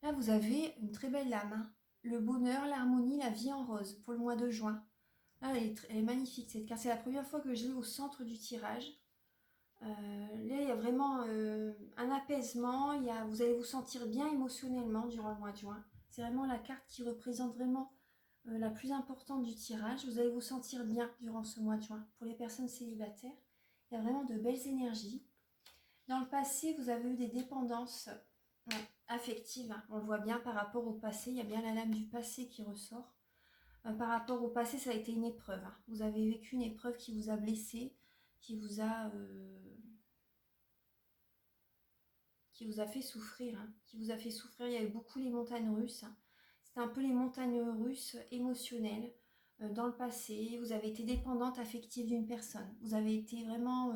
Là, vous avez une très belle lame, hein. Le bonheur, l'harmonie, la vie en rose pour le mois de juin. Là, elle est magnifique cette carte. C'est la première fois que je l'ai au centre du tirage. Là, il y a vraiment un apaisement. Vous allez vous sentir bien émotionnellement durant le mois de juin. C'est vraiment la carte qui représente vraiment la plus importante du tirage. Vous allez vous sentir bien durant ce mois de juin. Pour les personnes célibataires, il y a vraiment de belles énergies. Dans le passé, vous avez eu des dépendances affectives. On le voit bien par rapport au passé. Il y a bien la lame du passé qui ressort. Par rapport au passé, ça a été une épreuve. Vous avez vécu une épreuve qui vous a blessé, qui vous a fait souffrir. Qui vous a fait souffrir. Il y a eu beaucoup les montagnes russes. C'était un peu les montagnes russes émotionnelles dans le passé. Vous avez été dépendante affective d'une personne. Vous avez été vraiment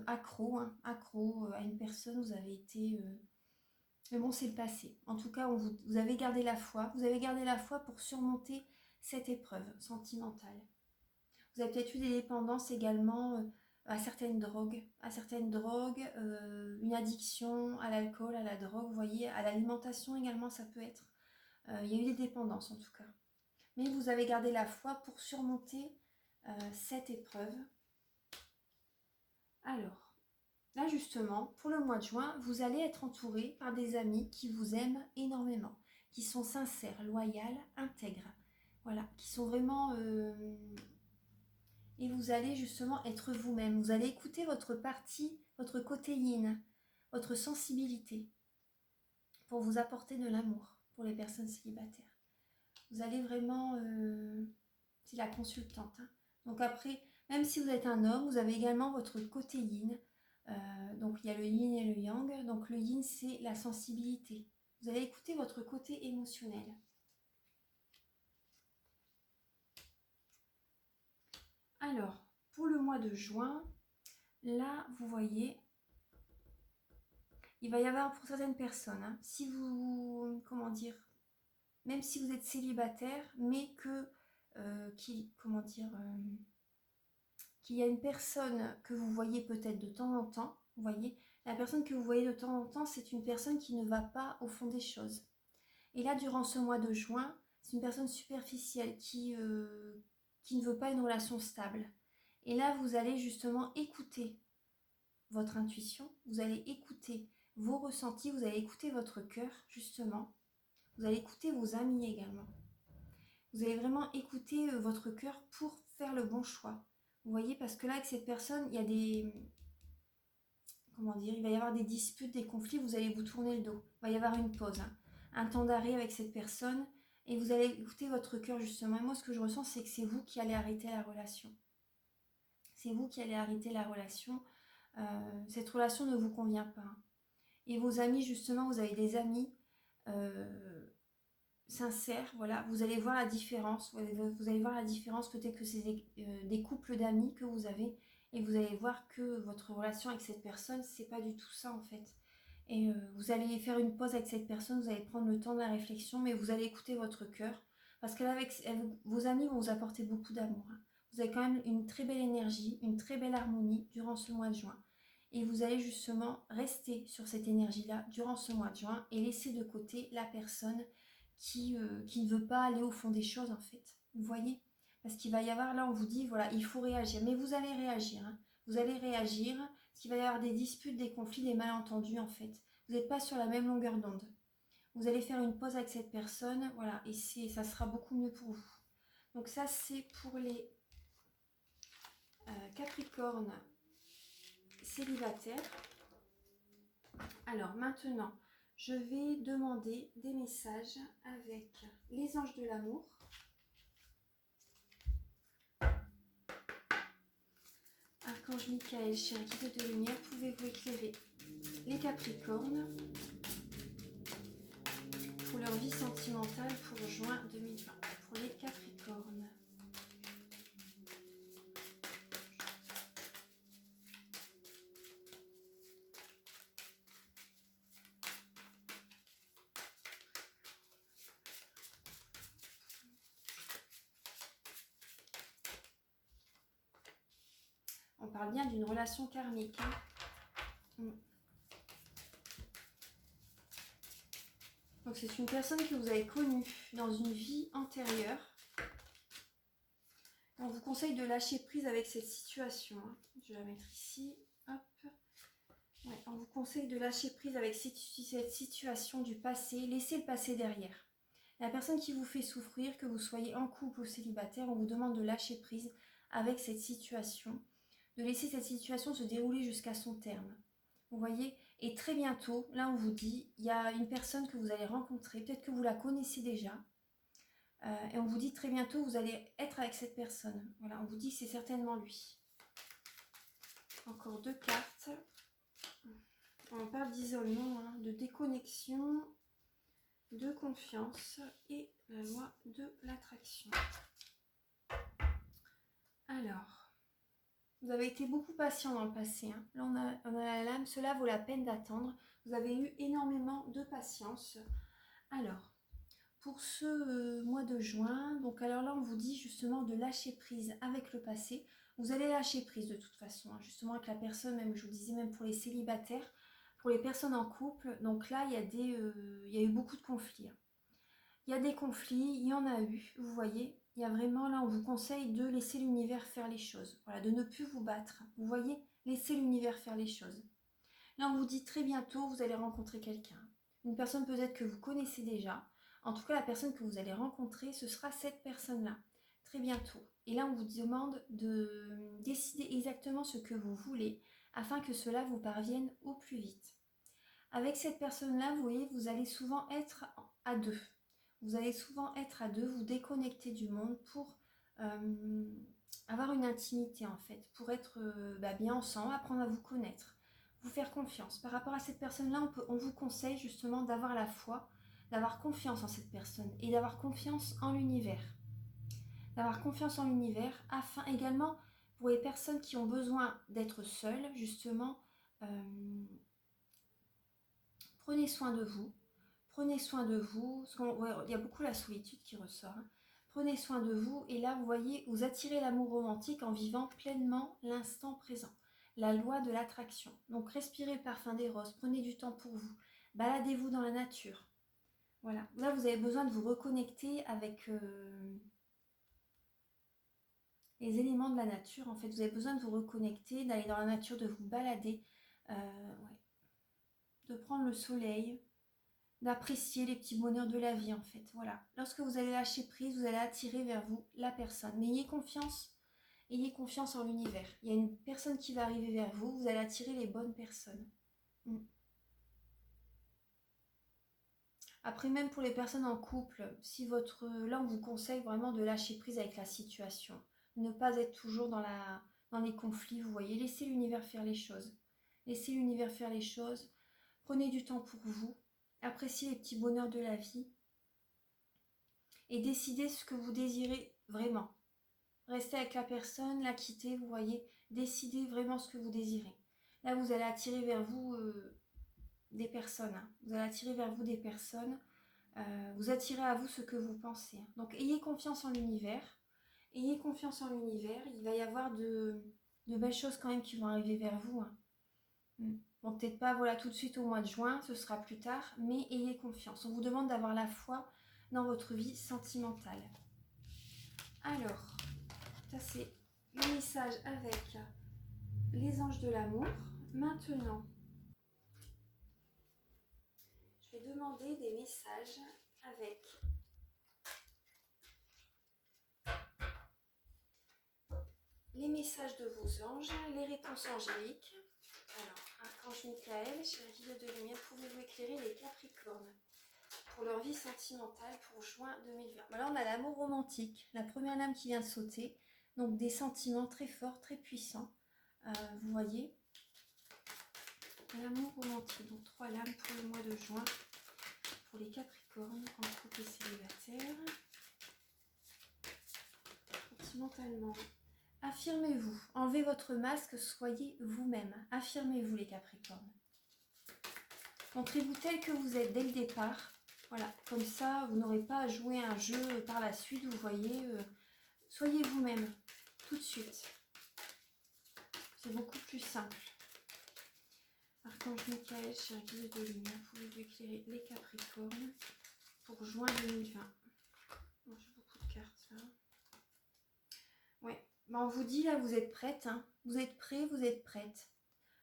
accro à une personne. Vous avez été... mais bon, c'est le passé. En tout cas, vous avez gardé la foi. Vous avez gardé la foi pour surmonter cette épreuve sentimentale. Vous avez peut-être eu des dépendances également à certaines drogues, une addiction à l'alcool, à la drogue, vous voyez, à l'alimentation également, ça peut être. Il y a eu des dépendances en tout cas. Mais vous avez gardé la foi pour surmonter cette épreuve. Alors, là justement, pour le mois de juin, vous allez être entouré par des amis qui vous aiment énormément, qui sont sincères, loyaux, intègres. Voilà, qui sont vraiment... et vous allez justement être vous-même. Vous allez écouter votre partie, votre côté yin, votre sensibilité pour vous apporter de l'amour pour les personnes célibataires. Vous allez vraiment... c'est la consultante. Donc après, même si vous êtes un homme, vous avez également votre côté yin. Donc il y a le yin et le yang. Donc le yin, c'est la sensibilité. Vous allez écouter votre côté émotionnel. Alors, pour le mois de juin, là, vous voyez, il va y avoir pour certaines personnes, si vous, comment dire, même si vous êtes célibataire, mais que, qu'il y a une personne que vous voyez peut-être de temps en temps, vous voyez, la personne que vous voyez de temps en temps, c'est une personne qui ne va pas au fond des choses. Et là, durant ce mois de juin, c'est une personne superficielle qui ne veut pas une relation stable. Et là, vous allez justement écouter votre intuition, vous allez écouter vos ressentis, vous allez écouter votre cœur, justement. Vous allez écouter vos amis également. Vous allez vraiment écouter votre cœur pour faire le bon choix. Vous voyez, parce que là, avec cette personne, il y a des... Comment dire? Il va y avoir des disputes, des conflits, vous allez vous tourner le dos. Il va y avoir une pause, un temps d'arrêt avec cette personne, et vous allez écouter votre cœur, justement. Et moi, ce que je ressens, c'est que c'est vous qui allez arrêter la relation. C'est vous qui allez arrêter la relation. Cette relation ne vous convient pas. Et vos amis, justement, vous avez des amis sincères, voilà, vous allez voir la différence. Vous allez voir la différence, peut-être que c'est des couples d'amis que vous avez, et vous allez voir que votre relation avec cette personne, c'est pas du tout ça en fait. Et vous allez faire une pause avec cette personne, vous allez prendre le temps de la réflexion, mais vous allez écouter votre cœur, parce que là, vos amis vont vous apporter beaucoup d'amour. Vous avez quand même une très belle énergie, une très belle harmonie durant ce mois de juin. Et vous allez justement rester sur cette énergie-là durant ce mois de juin et laisser de côté la personne qui ne veut pas aller au fond des choses en fait. Vous voyez? Parce qu'il va y avoir, là on vous dit, voilà, il faut réagir. Mais vous allez réagir. Vous allez réagir, parce qu'il va y avoir des disputes, des conflits, des malentendus en fait. Vous n'êtes pas sur la même longueur d'onde. Vous allez faire une pause avec cette personne, voilà, et ça sera beaucoup mieux pour vous. Donc ça c'est pour les Capricornes célibataires. Alors maintenant, je vais demander des messages avec les anges de l'amour. Archange Michael, chien guide de lumière, pouvez-vous éclairer les Capricornes pour leur vie sentimentale pour juin 2020? Pour les Capricornes. On parle bien d'une relation karmique. Donc Donc c'est une personne que vous avez connue dans une vie antérieure. On vous conseille de lâcher prise avec cette situation. Je vais la mettre ici. Hop. Ouais, on vous conseille de lâcher prise avec cette situation du passé. Laissez le passé derrière. La personne qui vous fait souffrir, que vous soyez en couple ou célibataire, on vous demande de lâcher prise avec cette situation. De laisser cette situation se dérouler jusqu'à son terme. Vous voyez? Et très bientôt, là on vous dit, il y a une personne que vous allez rencontrer. Peut-être que vous la connaissez déjà. Et on vous dit très bientôt, vous allez être avec cette personne. Voilà, on vous dit que c'est certainement lui. Encore 2 cartes. On parle d'isolement, hein, de déconnexion, de confiance et la loi de l'attraction. Alors, vous avez été beaucoup patient dans le passé. Hein. Là, on a la lame. Cela vaut la peine d'attendre. Vous avez eu énormément de patience. Alors, pour ce mois de juin, donc alors là on vous dit justement de lâcher prise avec le passé. Vous allez lâcher prise de toute façon, hein, justement avec la personne, même je vous disais même pour les célibataires, pour les personnes en couple. Donc là il y a eu beaucoup de conflits. Hein. Il y a des conflits, il y en a eu, vous voyez. Il y a vraiment là on vous conseille de laisser l'univers faire les choses. Voilà, de ne plus vous battre. Vous voyez, laissez l'univers faire les choses. Là on vous dit très bientôt vous allez rencontrer quelqu'un. Une personne peut-être que vous connaissez déjà. En tout cas, la personne que vous allez rencontrer, ce sera cette personne-là, très bientôt. Et là, on vous demande de décider exactement ce que vous voulez, afin que cela vous parvienne au plus vite. Avec cette personne-là, vous voyez, vous allez souvent être à deux. Vous allez souvent être à deux, vous déconnecter du monde pour avoir une intimité, en fait, pour être bien ensemble, apprendre à vous connaître, vous faire confiance. Par rapport à cette personne-là, on vous conseille justement d'avoir la foi, d'avoir confiance en cette personne et d'avoir confiance en l'univers. D'avoir confiance en l'univers afin également pour les personnes qui ont besoin d'être seules, justement, prenez soin de vous. Prenez soin de vous. Il y a beaucoup la solitude qui ressort. Hein. Prenez soin de vous et là, vous voyez, vous attirez l'amour romantique en vivant pleinement l'instant présent. La loi de l'attraction. Donc, respirez le parfum des roses. Prenez du temps pour vous. Baladez-vous dans la nature. Voilà, là vous avez besoin de vous reconnecter avec les éléments de la nature. En fait, vous avez besoin de vous reconnecter, d'aller dans la nature, de vous balader, de prendre le soleil, d'apprécier les petits bonheurs de la vie en fait. Voilà, lorsque vous allez lâcher prise, vous allez attirer vers vous la personne. Mais ayez confiance en l'univers. Il y a une personne qui va arriver vers vous, vous allez attirer les bonnes personnes. Après, même pour les personnes en couple, si là on vous conseille vraiment de lâcher prise avec la situation, ne pas être toujours dans les conflits, vous voyez, laissez l'univers faire les choses. Laissez l'univers faire les choses, prenez du temps pour vous, appréciez les petits bonheurs de la vie et décidez ce que vous désirez vraiment. Restez avec la personne, la quitter, vous voyez, décidez vraiment ce que vous désirez. Là, vous allez attirer vers vous des personnes. Hein. Vous allez attirer vers vous des personnes. Vous attirez à vous ce que vous pensez. Hein. Donc, ayez confiance en l'univers. Ayez confiance en l'univers. Il va y avoir de belles choses quand même qui vont arriver vers vous. Hein. Bon, peut-être pas voilà, tout de suite au mois de juin, ce sera plus tard, mais ayez confiance. On vous demande d'avoir la foi dans votre vie sentimentale. Alors, ça c'est le message avec les anges de l'amour. Maintenant, je vais demander des messages avec les messages de vos anges, les réponses angéliques. Alors, Archange Michael, cher guide de lumière, pouvez-vous éclairer les Capricornes pour leur vie sentimentale pour juin 2020. Voilà, on a l'amour romantique, la première lame qui vient de sauter, donc des sentiments très forts, très puissants. Vous voyez, l'amour romantique, donc 3 lames pour le mois de juin, pour les Capricornes, en couple et célibataire. Sentimentalement, affirmez-vous, enlevez votre masque, soyez vous-même. Affirmez-vous les Capricornes. Montrez-vous tel que vous êtes dès le départ. Voilà, comme ça, vous n'aurez pas à jouer un jeu par la suite, vous voyez. Soyez vous-même, tout de suite. C'est beaucoup plus simple. Archange Michael, cher guide de lumière, pouvez-vous éclairer les Capricornes pour juin 2020. Bon, j'ai beaucoup de cartes là. Ouais, on vous dit là, vous êtes prête, hein. Vous êtes prêts, vous êtes prête.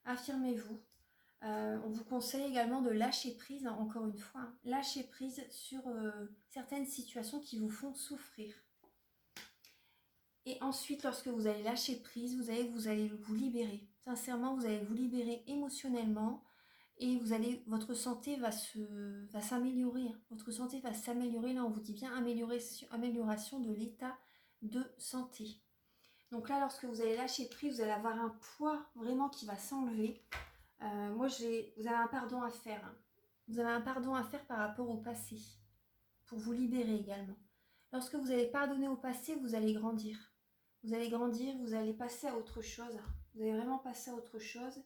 Affirmez-vous. On vous conseille également de lâcher prise, hein, encore une fois, hein, lâcher prise sur certaines situations qui vous font souffrir. Et ensuite, lorsque vous allez lâcher prise, vous allez vous libérer. Sincèrement, vous allez vous libérer émotionnellement et votre santé va s'améliorer. Hein. Votre santé va s'améliorer. Là, on vous dit bien amélioration de l'état de santé. Donc là, lorsque vous allez lâcher prise, vous allez avoir un poids vraiment qui va s'enlever. Vous avez un pardon à faire. Hein. Vous avez un pardon à faire par rapport au passé. Pour vous libérer également. Lorsque vous allez pardonner au passé, vous allez grandir. Vous allez grandir, vous allez passer à autre chose. Vous allez vraiment passer à autre chose.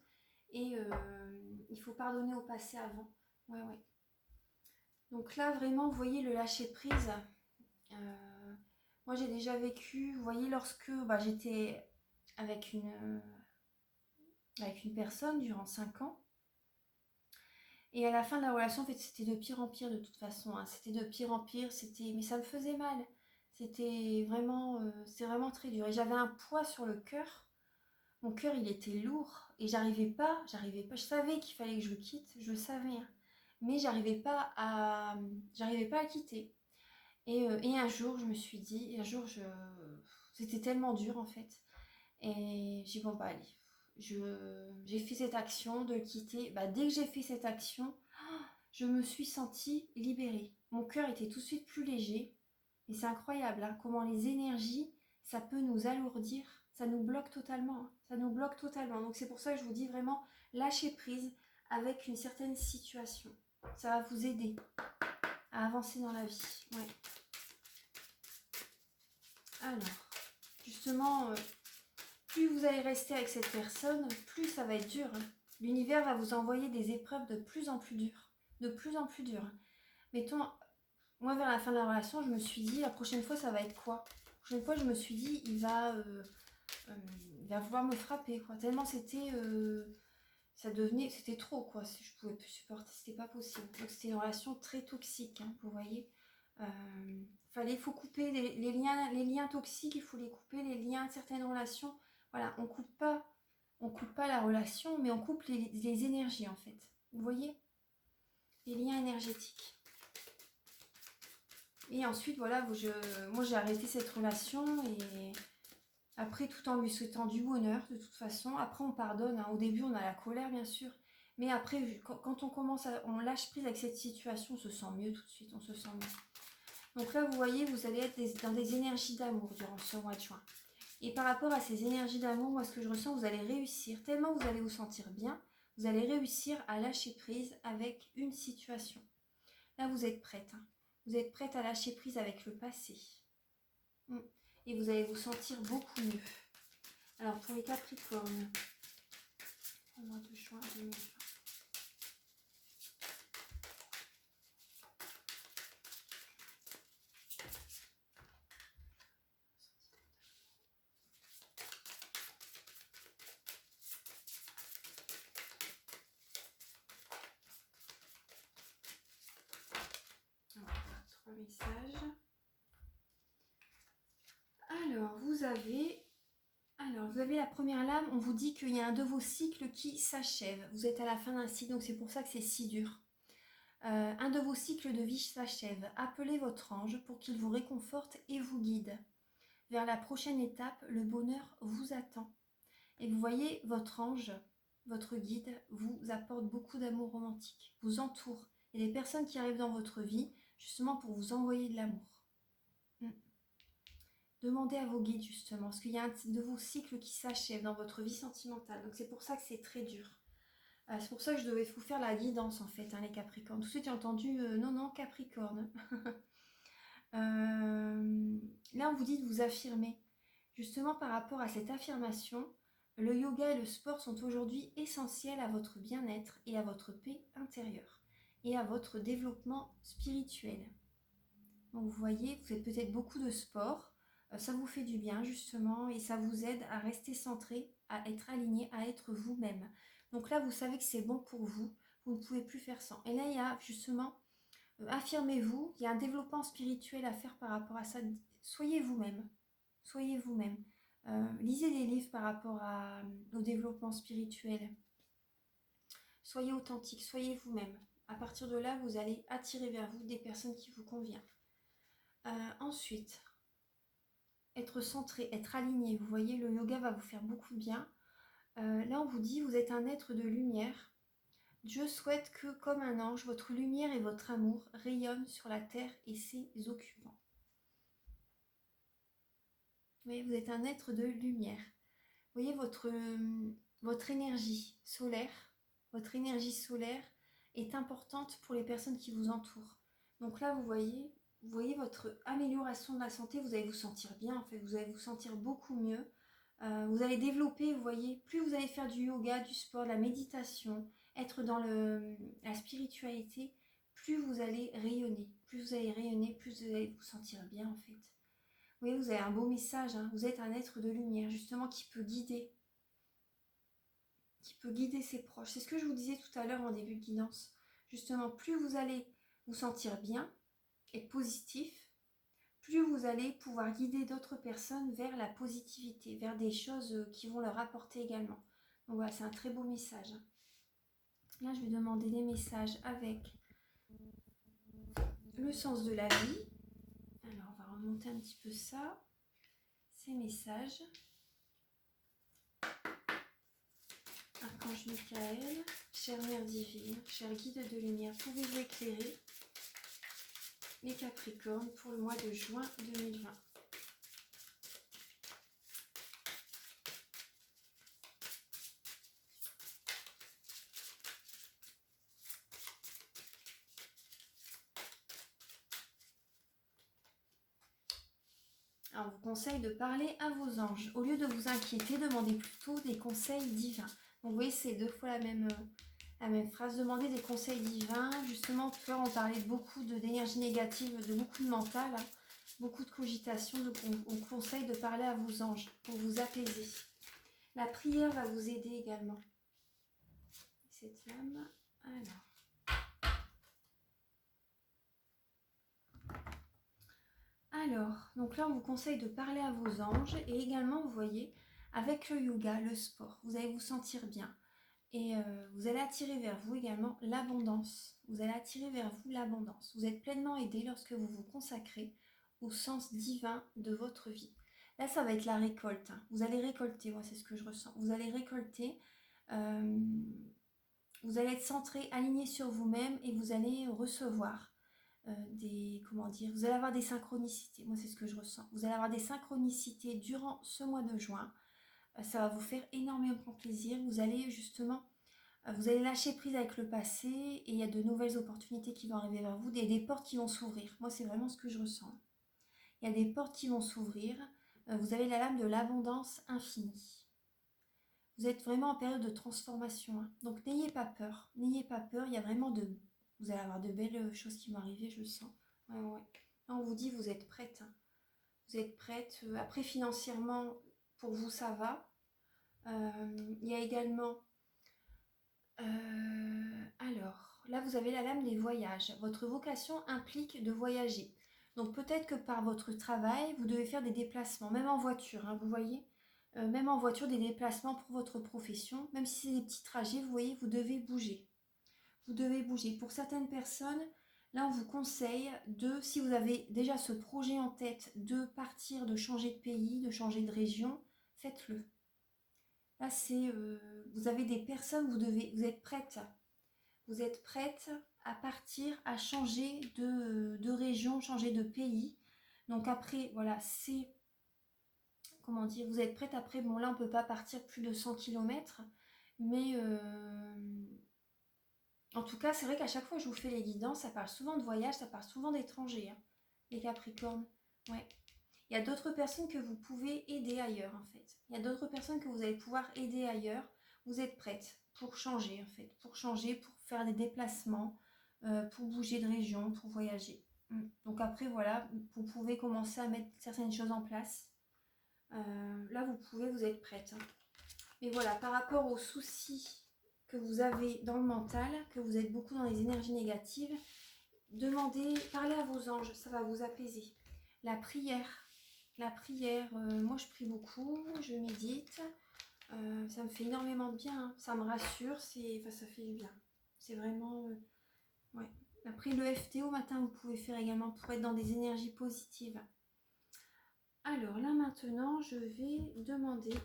Et il faut pardonner au passé avant. Ouais, ouais. Donc là, vraiment, vous voyez le lâcher prise. Moi, j'ai déjà vécu, vous voyez, lorsque j'étais avec une personne durant 5 ans. Et à la fin de la relation, en fait, c'était de pire en pire de toute façon. Hein. C'était de pire en pire, mais ça me faisait mal. C'était vraiment très dur. Et j'avais un poids sur le cœur. Mon cœur, il était lourd. Et j'arrivais pas. Je savais qu'il fallait que je le quitte, je le savais. Hein. Mais j'arrivais pas à le quitter. Et un jour, je me suis dit, c'était tellement dur en fait. Et j'ai dit, bon, allez, j'ai fait cette action de le quitter. Dès que j'ai fait cette action, je me suis sentie libérée. Mon cœur était tout de suite plus léger. Et c'est incroyable, hein, comment les énergies, ça peut nous alourdir. Ça nous bloque totalement. Hein. Ça nous bloque totalement. Donc c'est pour ça que je vous dis vraiment, lâcher prise avec une certaine situation. Ça va vous aider à avancer dans la vie. Ouais. Alors, justement, plus vous allez rester avec cette personne, plus ça va être dur. Hein. L'univers va vous envoyer des épreuves de plus en plus dures. De plus en plus dures. Mettons, moi vers la fin de la relation, je me suis dit, la prochaine fois, ça va être quoi? La prochaine fois, je me suis dit, il va vouloir me frapper, quoi. Tellement c'était trop, quoi. Je pouvais plus supporter, c'était pas possible. Donc c'était une relation très toxique, hein, vous voyez. Il faut couper les liens toxiques, il faut les couper, les liens, certaines relations. Voilà, on coupe pas la relation, mais on coupe les énergies en fait. Vous voyez? Les liens énergétiques. Et ensuite, voilà, moi j'ai arrêté cette relation et après, tout en lui souhaitant du bonheur de toute façon. Après, on pardonne. Hein. Au début, on a la colère, bien sûr. Mais après, quand on lâche prise avec cette situation, on se sent mieux tout de suite, on se sent mieux. Donc là, vous voyez, vous allez être dans des énergies d'amour durant ce mois de juin. Et par rapport à ces énergies d'amour, moi, ce que je ressens, vous allez réussir. Tellement vous allez vous sentir bien, vous allez réussir à lâcher prise avec une situation. Là, vous êtes prête. Hein. Vous êtes prête à lâcher prise avec le passé. Et vous allez vous sentir beaucoup mieux. Alors, pour les Capricornes, au mois de juin 2020. Voilà, 3 messages. Alors, vous avez la première lame, on vous dit qu'il y a un de vos cycles qui s'achève. Vous êtes à la fin d'un cycle, donc c'est pour ça que c'est si dur. Un de vos cycles de vie s'achève. Appelez votre ange pour qu'il vous réconforte et vous guide. Vers la prochaine étape, le bonheur vous attend. Et vous voyez, votre ange, votre guide, vous apporte beaucoup d'amour romantique, vous entoure. Il y a des personnes qui arrivent dans votre vie justement pour vous envoyer de l'amour. Demandez à vos guides justement, parce qu'il y a un de vos cycles qui s'achève dans votre vie sentimentale. Donc c'est pour ça que c'est très dur. C'est pour ça que je devais vous faire la guidance en fait, hein, les Capricornes. Tout de suite j'ai entendu non, Capricorne. Là on vous dit de vous affirmer. Justement par rapport à cette affirmation, le yoga et le sport sont aujourd'hui essentiels à votre bien-être et à votre paix intérieure et à votre développement spirituel. Donc vous voyez, vous faites peut-être beaucoup de sport, ça vous fait du bien justement et ça vous aide à rester centré, à être aligné, à être vous-même. Donc là vous savez que c'est bon pour vous, vous ne pouvez plus faire sans. Et là il y a justement affirmez-vous, il y a un développement spirituel à faire par rapport à ça. Soyez vous-même, soyez vous-même. Lisez des livres par rapport au développement spirituel. Soyez authentique, soyez vous-même. À partir de là, vous allez attirer vers vous des personnes qui vous conviennent. Ensuite, être centré, être aligné. Vous voyez, le yoga va vous faire beaucoup de bien. Là, on vous dit, vous êtes un être de lumière. Dieu souhaite que, comme un ange, votre lumière et votre amour rayonnent sur la terre et ses occupants. Oui, vous êtes un être de lumière. Vous voyez, votre énergie solaire, est importante pour les personnes qui vous entourent. Donc là, vous voyez votre amélioration de la santé, vous allez vous sentir bien, en fait, vous allez vous sentir beaucoup mieux. Vous allez développer, vous voyez, plus vous allez faire du yoga, du sport, de la méditation, être dans la spiritualité, plus vous allez rayonner. Plus vous allez rayonner, plus vous allez vous sentir bien, en fait. Vous voyez, vous avez un beau message, hein. Vous êtes un être de lumière, justement, qui peut guider ses proches. C'est ce que je vous disais tout à l'heure en début de guidance. Justement, plus vous allez vous sentir bien et positif, plus vous allez pouvoir guider d'autres personnes vers la positivité, vers des choses qui vont leur apporter également. Donc voilà, c'est un très beau message. Là, je vais demander des messages avec le sens de la vie. Alors, on va remonter un petit peu ça. Ces messages. Archange Michael, chère Mère Divine, cher guide de lumière, pouvez-vous éclairer les Capricornes pour le mois de juin 2020? Alors, on vous conseille de parler à vos anges. Au lieu de vous inquiéter, demandez plutôt des conseils divins. Donc, vous voyez, c'est deux fois la même phrase. Demandez des conseils divins. Justement, tout à l'heure, on parlait beaucoup d'énergie négative, de beaucoup de mental, hein, beaucoup de cogitation. Donc, on vous conseille de parler à vos anges pour vous apaiser. La prière va vous aider également. Cette lame, alors, donc là on vous conseille de parler à vos anges et également vous voyez avec le yoga, le sport, vous allez vous sentir bien et vous allez attirer vers vous également l'abondance. Vous allez attirer vers vous l'abondance. Vous êtes pleinement aidé lorsque vous vous consacrez au sens divin de votre vie. Là ça va être la récolte, hein. Vous allez récolter, moi c'est ce que je ressens. Vous allez récolter. Vous allez être centré, aligné sur vous-même et vous allez recevoir vous allez avoir des synchronicités. Moi, c'est ce que je ressens. Vous allez avoir des synchronicités durant ce mois de juin. Ça va vous faire énormément plaisir. Vous allez justement, vous allez lâcher prise avec le passé et il y a de nouvelles opportunités qui vont arriver vers vous, des portes qui vont s'ouvrir. Moi, c'est vraiment ce que je ressens. Il y a des portes qui vont s'ouvrir. Vous avez la lame de l'abondance infinie. Vous êtes vraiment en période de transformation, hein. Donc n'ayez pas peur, il y a vraiment vous allez avoir de belles choses qui vont arriver, je le sens. Ouais. Là, on vous dit, vous êtes prête, hein. Vous êtes prête. Après, financièrement, pour vous, ça va. Il y a également... alors, là, vous avez la lame des voyages. Votre vocation implique de voyager. Donc peut-être que par votre travail, vous devez faire des déplacements, même en voiture, hein, vous voyez. Même en voiture, des déplacements pour votre profession. Même si c'est des petits trajets, vous voyez, vous devez bouger. Vous devez bouger. Pour certaines personnes, là, on vous conseille si vous avez déjà ce projet en tête de partir, de changer de pays, de changer de région, faites-le. Là, vous avez des personnes, vous êtes prête. Vous êtes prête à partir, à changer de région, changer de pays. Donc après, voilà, comment dire, vous êtes prête après, bon là on ne peut pas partir plus de 100 km, mais en tout cas c'est vrai qu'à chaque fois que je vous fais les guidances, ça parle souvent de voyage, ça parle souvent d'étrangers, hein, les Capricornes. Ouais. Il y a d'autres personnes que vous pouvez aider ailleurs en fait. Il y a d'autres personnes que vous allez pouvoir aider ailleurs. Vous êtes prête pour changer en fait, pour changer, pour faire des déplacements, pour bouger de région, pour voyager. Donc après voilà, vous pouvez commencer à mettre certaines choses en place. Là, vous êtes prête, hein. Mais voilà, par rapport aux soucis que vous avez dans le mental, que vous êtes beaucoup dans les énergies négatives, demandez, parlez à vos anges, ça va vous apaiser. La prière, moi je prie beaucoup, je médite, ça me fait énormément de bien, hein. Ça me rassure, ça fait du bien. C'est vraiment, ouais. Après le FT au matin, vous pouvez faire également pour être dans des énergies positives. Alors là maintenant, je vais demander.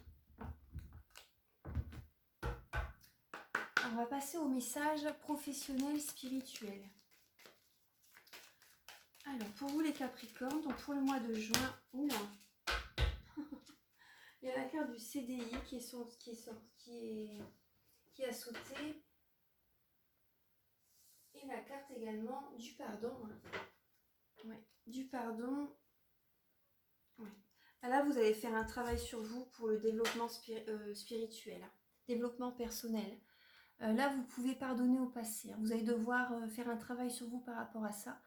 On va passer au message professionnel spirituel. Alors pour vous les Capricornes, donc pour le mois de juin, oula, il y a la carte du CDI qui a sauté. Et la carte également du pardon. Ouais, du pardon. Ouais. Là, vous allez faire un travail sur vous pour le développement spirituel, développement personnel. Là, vous pouvez pardonner au passé. Vous allez devoir faire un travail sur vous par rapport à ça.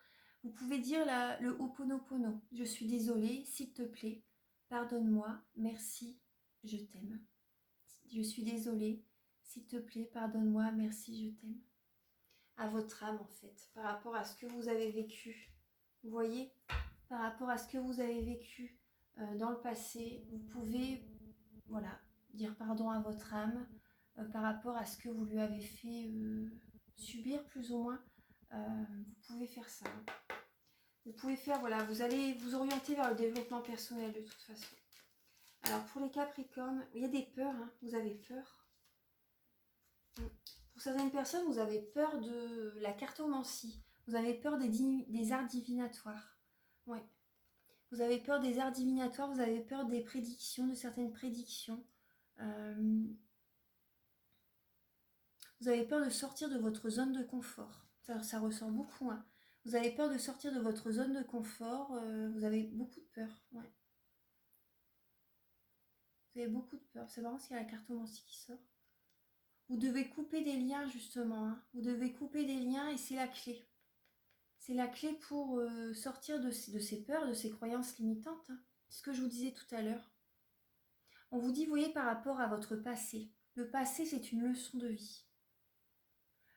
Vous pouvez dire le Ho'oponopono. Je suis désolée, s'il te plaît, pardonne-moi, merci, je t'aime. Je suis désolée, s'il te plaît, pardonne-moi, merci, je t'aime. À votre âme en fait, par rapport à ce que vous avez vécu. Vous voyez, par rapport à ce que vous avez vécu dans le passé, vous pouvez, voilà, dire pardon à votre âme par rapport à ce que vous lui avez fait subir plus ou moins. Vous pouvez faire ça. Vous pouvez faire, voilà, vous allez vous orienter vers le développement personnel de toute façon. Alors pour les Capricornes, il y a des peurs, hein, vous avez peur. Pour certaines personnes, vous avez peur de la cartomancie. Vous avez peur des arts divinatoires. Ouais. Vous avez peur des arts divinatoires, vous avez peur des prédictions, de certaines prédictions. Vous avez peur de sortir de votre zone de confort. Ça ressort beaucoup. Hein. Vous avez peur de sortir de votre zone de confort. Vous avez beaucoup de peur. Ouais. Vous avez beaucoup de peur. C'est marrant s'il y a la cartomancie qui sort. Vous devez couper des liens justement. Hein. Vous devez couper des liens et c'est la clé. C'est la clé pour sortir de ces peurs, de ces croyances limitantes. Hein. Ce que je vous disais tout à l'heure. On vous dit, vous voyez, par rapport à votre passé. Le passé, c'est une leçon de vie.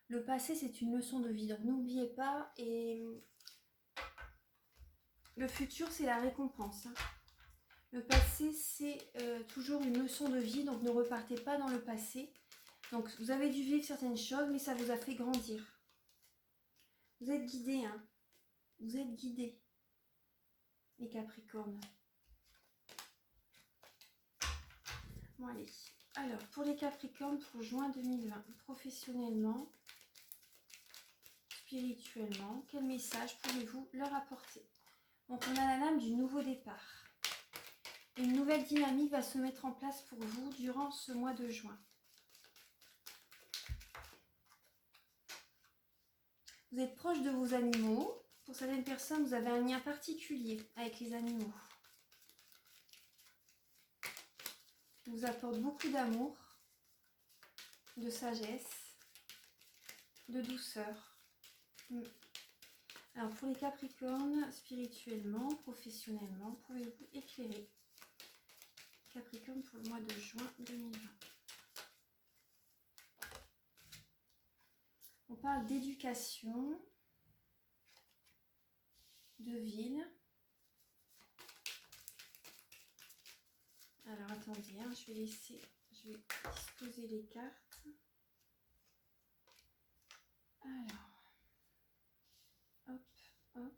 Le passé, c'est une leçon de vie. Donc n'oubliez pas. Et le futur, c'est la récompense. Hein. Le passé, c'est toujours une leçon de vie. Donc ne repartez pas dans le passé. Donc vous avez dû vivre certaines choses, mais ça vous a fait grandir. Vous êtes guidés. Hein. Vous êtes guidés. Les Capricornes. Bon, allez. Alors, pour les Capricornes, pour juin 2020, professionnellement, spirituellement, quel message pouvez-vous leur apporter? Donc, on a la lame du nouveau départ. Une nouvelle dynamique va se mettre en place pour vous durant ce mois de juin. Vous êtes proche de vos animaux. Pour certaines personnes, vous avez un lien particulier avec les animaux. Ils vous apportent beaucoup d'amour, de sagesse, de douceur. Alors pour les Capricornes, spirituellement, professionnellement, pouvez-vous éclairer Capricorne pour le mois de juin 2020? On parle d'éducation, de ville. Alors attendez, hein, je vais disposer les cartes. Alors, hop, hop.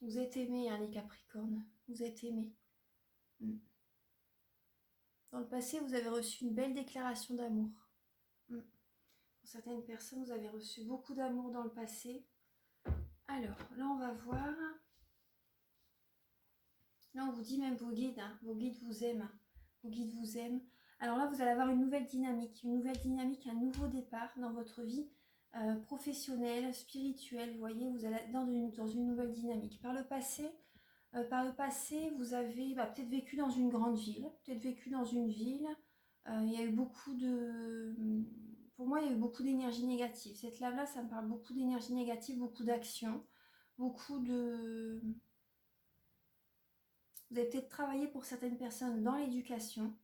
Vous êtes aimés, hein, les Capricornes. Vous êtes aimés. Dans le passé, vous avez reçu une belle déclaration d'amour. Pour certaines personnes, vous avez reçu beaucoup d'amour dans le passé. Alors, là, on va voir. Là, on vous dit même vos guides. Hein. Vos guides vous aiment. Vos guides vous aiment. Alors là, vous allez avoir une nouvelle dynamique, un nouveau départ dans votre vie professionnelle, spirituelle. Vous voyez, vous allez être dans une nouvelle dynamique. Par le passé, vous avez peut-être vécu dans une grande ville, il y a eu beaucoup pour moi, il y a eu beaucoup d'énergie négative. Cette lave-là, ça me parle beaucoup d'énergie négative, beaucoup d'action, beaucoup de... Vous avez peut-être travaillé pour certaines personnes dans l'éducation.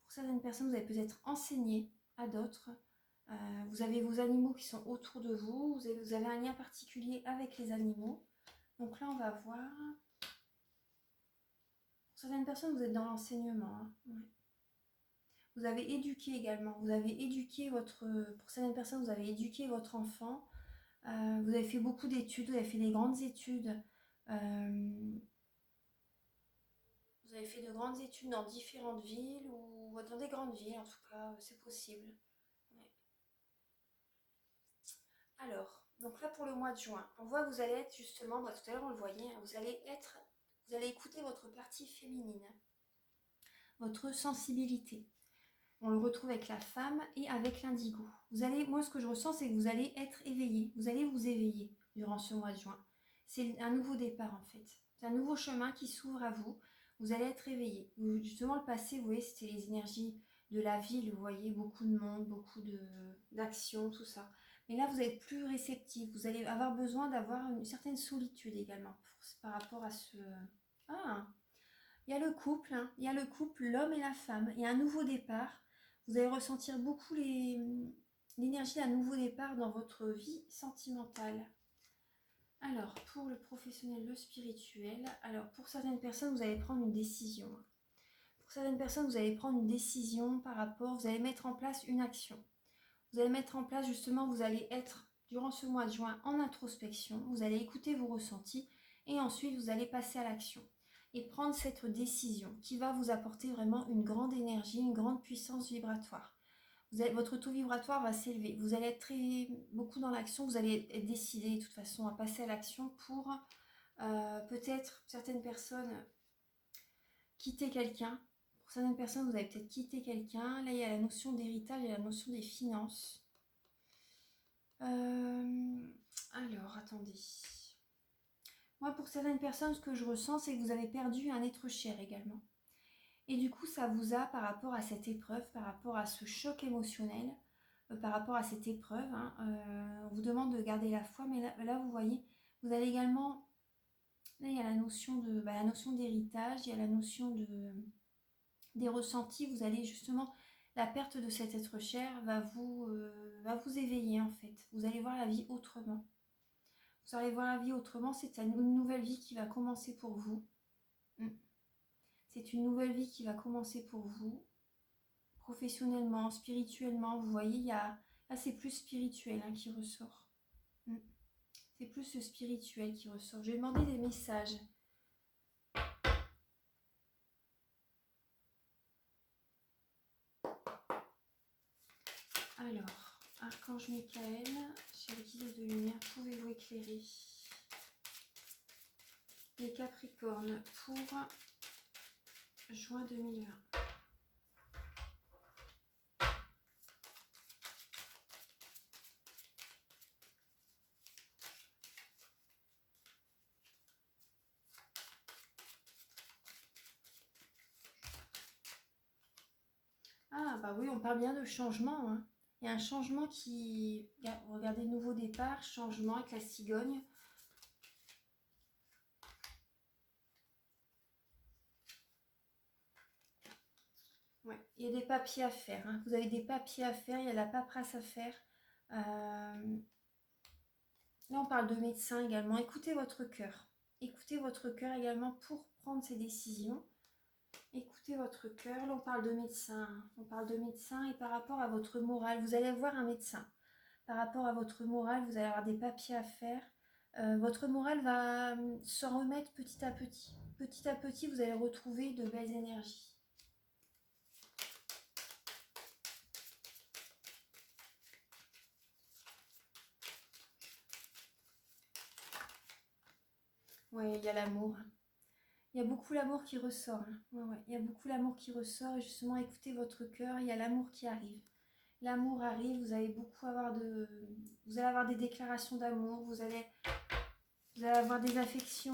Pour certaines personnes, vous avez peut-être enseigné à d'autres. Vous avez vos animaux qui sont autour de vous. Vous avez un lien particulier avec les animaux. Donc là, on va voir. Pour certaines personnes, vous êtes dans l'enseignement. Hein. Ouais. Vous avez éduqué également. Vous avez éduqué votre... Pour certaines personnes, vous avez éduqué votre enfant. Vous avez fait beaucoup d'études. Vous avez fait des grandes études. Vous avez fait de grandes études dans différentes villes ou dans des grandes villes, en tout cas, c'est possible. Ouais. Alors, donc là pour le mois de juin, on voit que vous allez être justement, bah, tout à l'heure on le voyait, hein, vous allez écouter votre partie féminine, votre sensibilité. On le retrouve avec la femme et avec l'indigo. Moi ce que je ressens, c'est que vous allez être éveillé, vous allez vous éveiller durant ce mois de juin. C'est un nouveau départ en fait. C'est un nouveau chemin qui s'ouvre à vous. Vous allez être éveillé. Justement, le passé, vous voyez, c'était les énergies de la ville, vous voyez, beaucoup de monde, beaucoup d'actions, tout ça. Mais là, vous êtes plus réceptif. Vous allez avoir besoin d'avoir une certaine solitude également par rapport à ce... Ah, il y a le couple, hein. Il y a le couple, l'homme et la femme. Il y a un nouveau départ. Vous allez ressentir beaucoup l'énergie d'un nouveau départ dans votre vie sentimentale. Alors, pour le professionnel, le spirituel, alors pour certaines personnes, vous allez prendre une décision. Pour certaines personnes, vous allez prendre une décision par rapport, vous allez mettre en place une action. Vous allez mettre en place, justement, vous allez être, durant ce mois de juin, en introspection. Vous allez écouter vos ressentis et ensuite, vous allez passer à l'action et prendre cette décision qui va vous apporter vraiment une grande énergie, une grande puissance vibratoire. Votre taux vibratoire va s'élever. Vous allez être beaucoup dans l'action. Vous allez être décidé de toute façon à passer à l'action pour peut-être certaines personnes quitter quelqu'un. Pour certaines personnes, vous allez peut-être quitter quelqu'un. Là, il y a la notion d'héritage et la notion des finances. Alors, attendez. Moi, pour certaines personnes, ce que je ressens, c'est que vous avez perdu un être cher également. Et du coup, ça vous a, par rapport à cette épreuve, par rapport à ce choc émotionnel, par rapport à cette épreuve, hein, on vous demande de garder la foi, mais là vous voyez, vous allez également, là il y a la notion d'héritage, il y a la notion des ressentis, vous allez justement, la perte de cet être cher va vous éveiller en fait, vous allez voir la vie autrement. Vous allez voir la vie autrement, c'est une nouvelle vie qui va commencer pour vous. C'est une nouvelle vie qui va commencer pour vous. Professionnellement, spirituellement, vous voyez, là c'est plus spirituel hein, qui ressort. C'est plus ce spirituel qui ressort. Je vais demander des messages. Alors, Archange Michael, chère guide de lumière, pouvez-vous éclairer les Capricornes pour juin 2020? Ah bah oui, on parle bien de changement. Hein. Il y a un changement qui... Regardez, nouveau départ, changement avec la cigogne. Ouais, il y a des papiers à faire. Hein. Vous avez des papiers à faire, il y a la paperasse à faire. Là, on parle de médecin également. Écoutez votre cœur. Écoutez votre cœur également pour prendre ces décisions. Écoutez votre cœur. Là, on parle de médecin. On parle de médecin et par rapport à votre morale, vous allez voir un médecin. Par rapport à votre morale, vous allez avoir des papiers à faire. Votre morale va s'en remettre petit à petit. Petit à petit, vous allez retrouver de belles énergies. Ouais, il y a l'amour. Il y a beaucoup l'amour qui ressort. Hein. Ouais. Il y a beaucoup l'amour qui ressort. Et justement, écoutez votre cœur. Il y a l'amour qui arrive. L'amour arrive. Vous allez avoir des déclarations d'amour. Vous allez avoir des affections.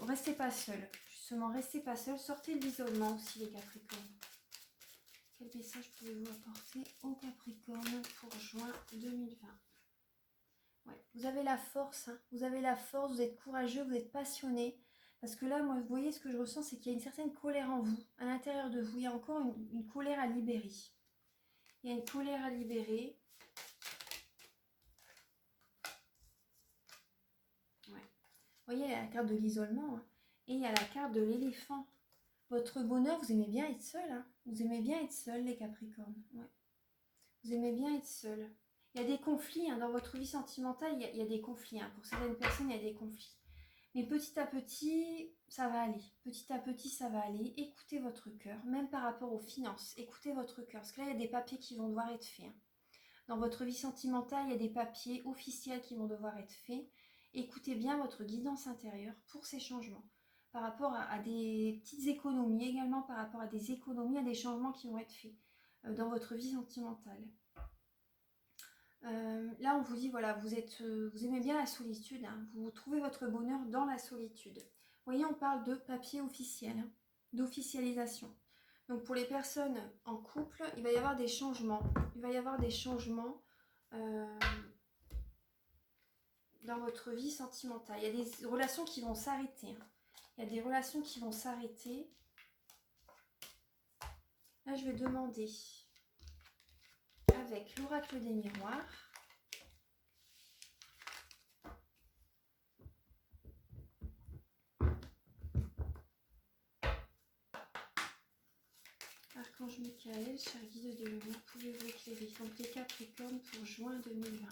Restez pas seul. Justement, restez pas seul. Sortez de l'isolement aussi, les Capricornes. Quel message pouvez-vous apporter au Capricorne pour juin 2020? Ouais, vous avez la force, hein. Vous avez la force, vous êtes courageux, vous êtes passionné. Parce que là, moi, vous voyez, ce que je ressens, c'est qu'il y a une certaine colère en vous, à l'intérieur de vous. Il y a encore une colère à libérer. Il y a une colère à libérer. Ouais. Vous voyez, il y a la carte de l'isolement, hein. Et il y a la carte de l'éléphant. Votre bonheur, vous aimez bien être seul, hein. Vous aimez bien être seul, les Capricornes. Ouais. Vous aimez bien être seul. Il y a des conflits, hein, dans votre vie sentimentale, il y a des conflits. Hein. Pour certaines personnes, il y a des conflits. Mais petit à petit, ça va aller. Petit à petit, ça va aller. Écoutez votre cœur, même par rapport aux finances. Écoutez votre cœur. Parce que là, il y a des papiers qui vont devoir être faits, hein. Dans votre vie sentimentale, il y a des papiers officiels qui vont devoir être faits. Écoutez bien votre guidance intérieure pour ces changements. Par rapport à des petites économies, également par rapport à des économies, à des changements qui vont être faits dans votre vie sentimentale. Là, on vous dit, voilà, vous aimez bien la solitude, hein, vous trouvez votre bonheur dans la solitude. Vous voyez, on parle de papier officiel, hein, d'officialisation. Donc, pour les personnes en couple, il va y avoir des changements. Il va y avoir des changements dans votre vie sentimentale. Il y a des relations qui vont s'arrêter, hein. Il y a des relations qui vont s'arrêter. Là, je vais demander, avec l'oracle des miroirs, Archange Michael, cher guide de lumière, pouvez-vous éclairer donc les Capricornes pour juin 2020?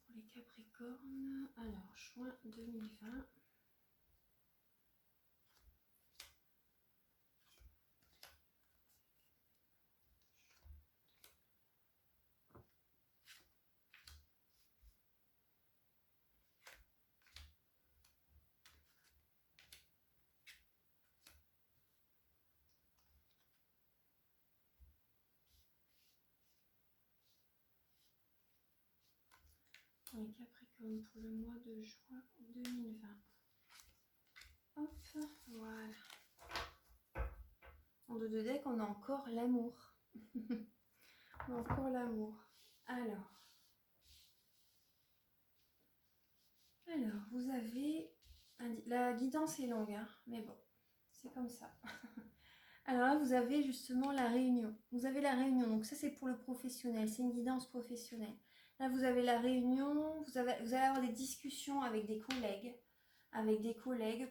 Pour les Capricornes, alors juin 2020. Pour les Capricornes pour le mois de juin 2020. Hop, voilà. En dos de deck, on a encore l'amour. On a encore l'amour. Alors, vous avez... La guidance est longue, hein, mais bon, c'est comme ça. Alors là, vous avez justement la réunion. Vous avez la réunion, donc ça c'est pour le professionnel, c'est une guidance professionnelle. Là, vous avez la réunion, vous allez avoir des discussions avec des collègues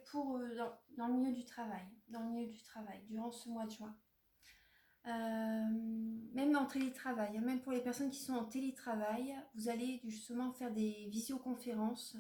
pour, dans le milieu du travail, durant ce mois de juin. Même en télétravail, hein, même pour les personnes qui sont en télétravail, vous allez justement faire des visioconférences